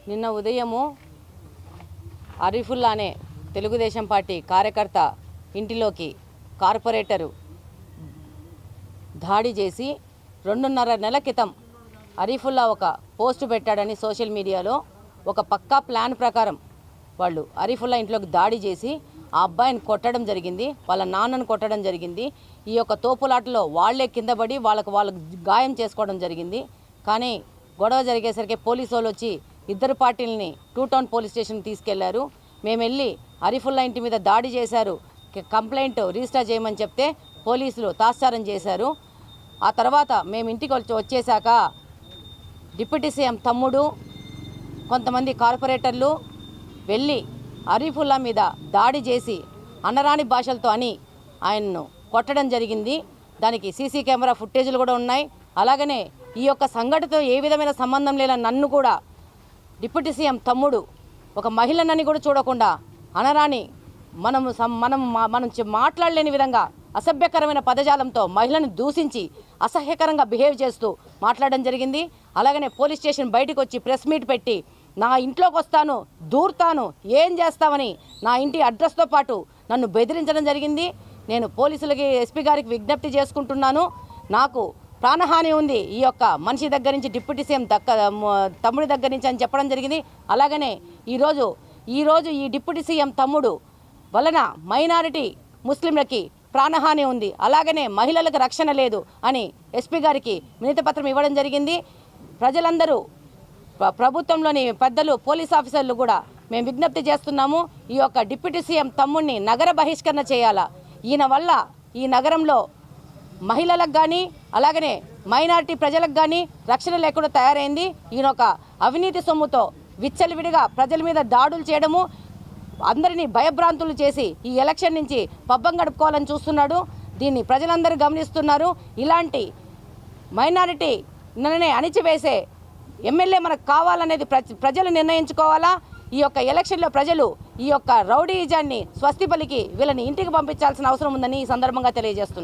నిన్న ఉదయము అరీఫుల్లా అనే తెలుగుదేశం పార్టీ కార్యకర్త ఇంటిలోకి కార్పొరేటరు దాడి చేసి 2.5 నెలల క్రితం అరీఫుల్లా ఒక పోస్ట్ పెట్టాడని సోషల్ మీడియాలో ఒక పక్కా ప్లాన్ ప్రకారం వాళ్ళు అరీఫుల్లా ఇంట్లోకి దాడి చేసి ఆ అబ్బాయిని కొట్టడం జరిగింది, వాళ్ళ నాన్నను కొట్టడం జరిగింది. ఈ యొక్క తోపులాటలో వాళ్లే కింద పడి వాళ్ళకు గాయం చేసుకోవడం జరిగింది. కానీ గొడవ జరిగేసరికి పోలీసు వాళ్ళు వచ్చి ఇద్దరు పార్టీలని 2 టౌన్ పోలీస్ స్టేషన్కి తీసుకెళ్లారు. మేము వెళ్ళి అరీఫుల్లా ఇంటి మీద దాడి చేశారు, కంప్లైంట్ రిజిస్టర్ చేయమని చెప్తే పోలీసులు తాత్సారం చేశారు. ఆ తర్వాత మేము ఇంటికి వచ్చేసాక డిప్యూటీ సీఎం తమ్ముడు కొంతమంది కార్పొరేటర్లు వెళ్ళి అరీఫుల్లా మీద దాడి చేసి అనరాని భాషలతో ఆయన్ను కొట్టడం జరిగింది. దానికి సీసీ కెమెరా ఫుటేజీలు కూడా ఉన్నాయి. అలాగనే ఈ యొక్క సంఘటనతో ఏ విధమైన సంబంధం లేని నన్ను కూడా డిప్యూటీ సీఎం తమ్ముడు ఒక మహిళనని కూడా చూడకుండా అనరాని మనం మాట్లాడలేని విధంగా అసభ్యకరమైన పదజాలంతో మహిళను దూషించి అసహ్యకరంగా బిహేవ్ చేస్తూ మాట్లాడడం జరిగింది. అలాగనే పోలీస్ స్టేషన్ బయటకు వచ్చి ప్రెస్ మీట్ పెట్టి నా ఇంట్లోకి వస్తాను, దూర్తాను, ఏం చేస్తామని నా ఇంటి అడ్రస్తో పాటు నన్ను బెదిరించడం జరిగింది. నేను పోలీసులకి ఎస్పీ గారికి విజ్ఞప్తి చేసుకుంటున్నాను. నాకు ప్రాణహాని ఉంది ఈ యొక్క మనిషి దగ్గర నుంచి, డిప్యూటీ సీఎం తమ్ముడి దగ్గర నుంచి అని చెప్పడం జరిగింది. అలాగనే ఈరోజు ఈ డిప్యూటీ సీఎం తమ్ముడు వలన మైనారిటీ ముస్లింలకి ప్రాణహాని ఉంది, అలాగనే మహిళలకు రక్షణ లేదు అని ఎస్పీ గారికి వినతిపత్రం ఇవ్వడం జరిగింది. ప్రజలందరూ, ప్రభుత్వంలోని పెద్దలు, పోలీస్ ఆఫీసర్లు కూడా మేము విజ్ఞప్తి చేస్తున్నాము. ఈ యొక్క డిప్యూటీ సీఎం తమ్ముడిని నగర బహిష్కరణ చేయాలా. ఈయన వల్ల ఈ నగరంలో మహిళలకు కానీ అలాగనే మైనారిటీ ప్రజలకు కానీ రక్షణ లేకుండా తయారైంది. ఈయన ఒక అవినీతి సొమ్ముతో విచ్చలవిడిగా ప్రజల మీద దాడులు చేయడము, అందరినీ భయభ్రాంతులు చేసి ఈ ఎలక్షన్ నుంచి పబ్బం గడుపుకోవాలని చూస్తున్నాడు. దీన్ని ప్రజలందరూ గమనిస్తున్నారు. ఇలాంటి మైనారిటీ అణిచివేసే ఎమ్మెల్యే మనకు కావాలనేది ప్రజలు నిర్ణయించుకోవాలా. ఈ యొక్క ఎలక్షన్లో ప్రజలు ఈ యొక్క రౌడీజాన్ని స్వస్తి పలికి వీళ్ళని ఇంటికి పంపించాల్సిన అవసరం ఉందని ఈ సందర్భంగా తెలియజేస్తున్నారు.